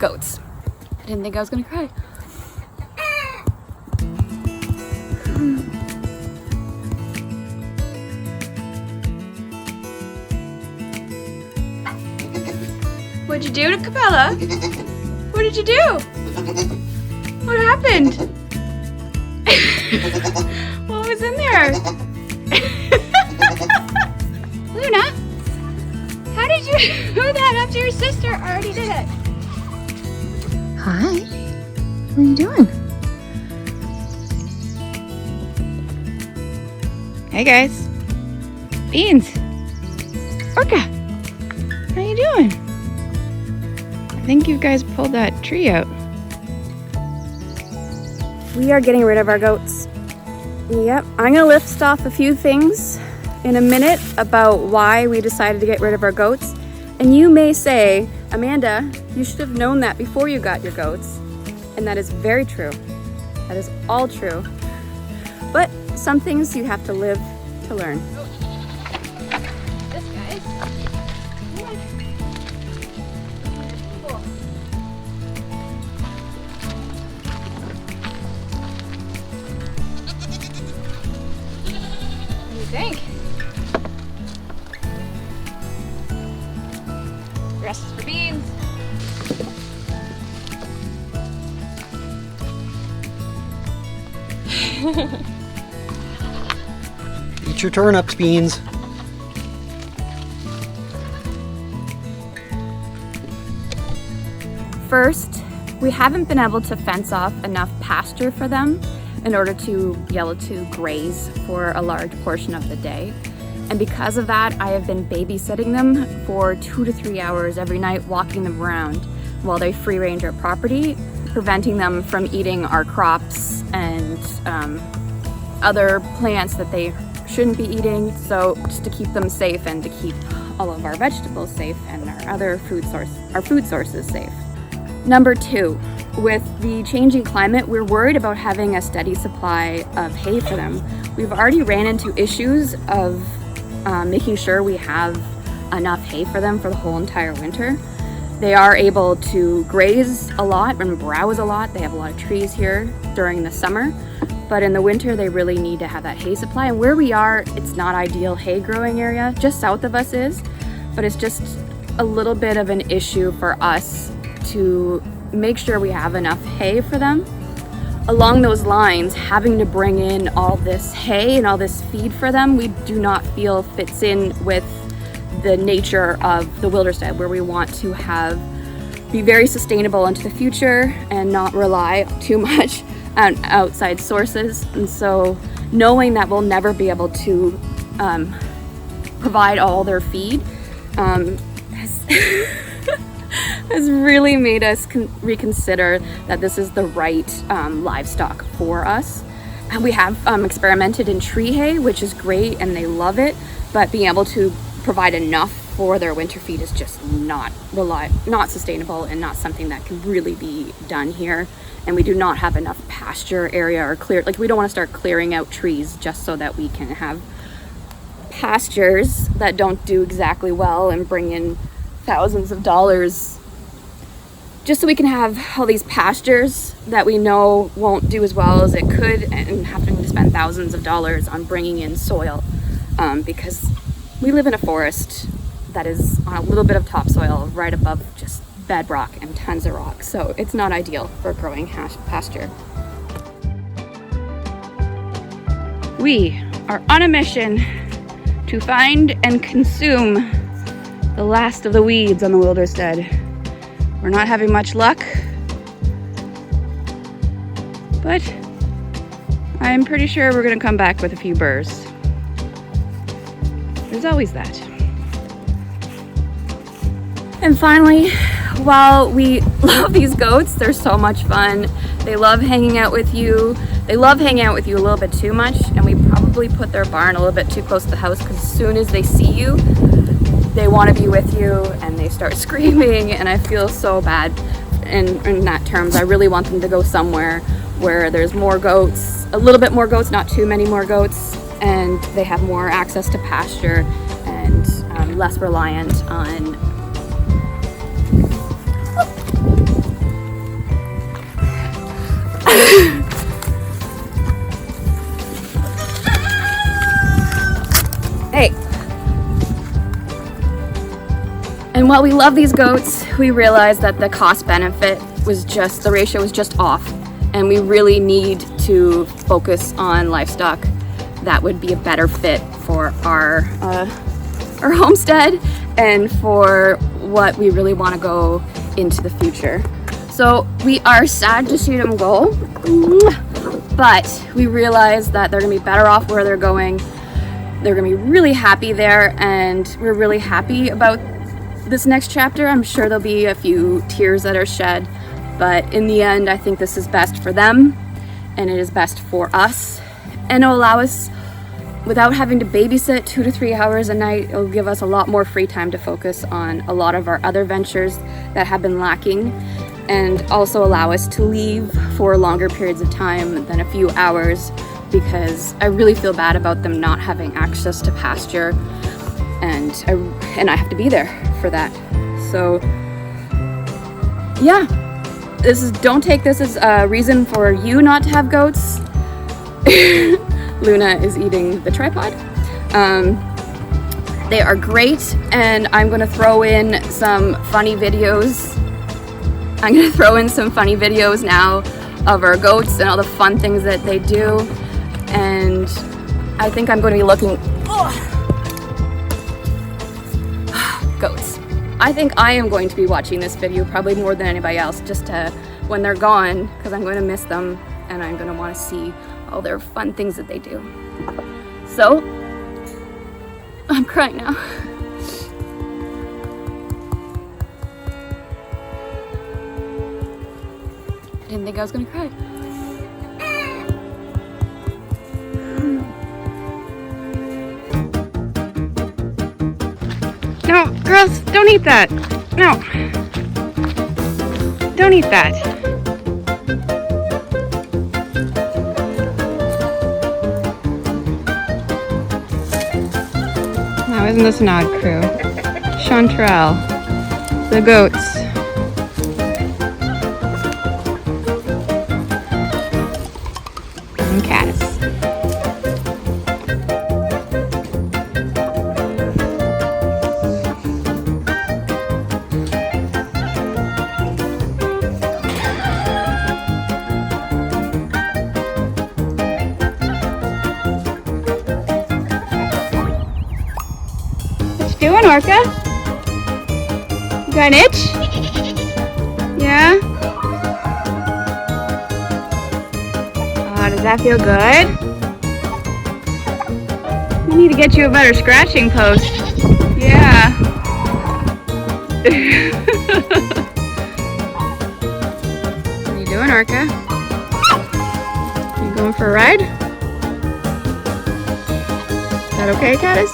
goats. I didn't think I was gonna cry. What'd you do to Capella? What did you do? What happened? What was in there? Luna, how did you do that after your sister already did it? Hi. What are you doing? Hey guys. Beans. Orca. How you doing? I think you guys pulled that tree out. We are getting rid of our goats. Yep, I'm gonna list off a few things in a minute about why we decided to get rid of our goats. And you may say, Amanda, you should have known that before you got your goats. And that is very true. That is all true. But some things you have to live to learn. This guy. What do you think? Rest is for beans. Eat your turnips, Beans. First, we haven't been able to fence off enough pasture for them in order to be able to graze for a large portion of the day. And because of that, I have been babysitting them for 2 to 3 hours every night, walking them around while they free range our property, preventing them from eating our crops and other plants that they shouldn't be eating. So just to keep them safe and to keep all of our vegetables safe and our other food sources safe. Number 2, with the changing climate, we're worried about having a steady supply of hay for them. We've already ran into issues of making sure we have enough hay for them for the whole entire winter. They are able to graze a lot and browse a lot. They have a lot of trees here during the summer, but in the winter they really need to have that hay supply. And where we are, it's not ideal hay growing area. Just south of us is, but it's just a little bit of an issue for us to make sure we have enough hay for them. Along those lines, having to bring in all this hay and all this feed for them, we do not feel fits in with the nature of the Wilderstead, where we want to be very sustainable into the future and not rely too much on outside sources. And so knowing that we'll never be able to provide all their feed has really made us reconsider that this is the right livestock for us. And we have experimented in tree hay, which is great and they love it, but being able to provide enough for their winter feed is just not sustainable and not something that can really be done here. And we do not have enough pasture area or we don't want to start clearing out trees just so that we can have pastures that don't do exactly well and bring in thousands of dollars, just so we can have all these pastures that we know won't do as well as it could, and having to spend thousands of dollars on bringing in soil, because we live in a forest that is on a little bit of topsoil right above just bedrock and tons of rock. So it's not ideal for growing pasture. We are on a mission to find and consume the last of the weeds on the Wilderstead. We're not having much luck, but I'm pretty sure we're gonna come back with a few burrs. There's always that. And finally, while we love these goats, they're so much fun. They love hanging out with you. They love hanging out with you a little bit too much, and we probably put their barn a little bit too close to the house, because as soon as they see you, they want to be with you and they start screaming, and I feel so bad in that terms. I really want them to go somewhere where there's more goats, a little bit more goats, not too many more goats, and they have more access to pasture and less reliant on And while we love these goats, we realized that the cost benefit was just, the ratio was just off. And we really need to focus on livestock that would be a better fit for our homestead and for what we really want to go into the future. So we are sad to see them go, but we realize that they're gonna be better off where they're going. They're gonna be really happy there, and we're really happy about this next chapter. I'm sure there'll be a few tears that are shed, but in the end, I think this is best for them, and it is best for us, and it'll allow us, without having to babysit 2 to 3 hours a night, it'll give us a lot more free time to focus on a lot of our other ventures that have been lacking, and also allow us to leave for longer periods of time than a few hours, because I really feel bad about them not having access to pasture, and I have to be there for that. So yeah, don't take this as a reason for you not to have goats. Luna is eating the tripod. They are great, and I'm gonna throw in some funny videos. I'm gonna throw in some funny videos now of our goats and all the fun things that they do. And I think I'm gonna be looking, goats. I think I am going to be watching this video probably more than anybody else, just to, when they're gone, because I'm going to miss them and I'm going to want to see all their fun things that they do. So, I'm crying now. I didn't think I was going to cry. No, girls, don't eat that. No. Don't eat that. Now, isn't this an odd crew? Chanterelle, the goats. And Caddis. Doing, Orca? You got an itch? Yeah? Oh, does that feel good? We need to get you a better scratching post. Yeah. What are you doing, Orca? You going for a ride? Is that okay, Caddis?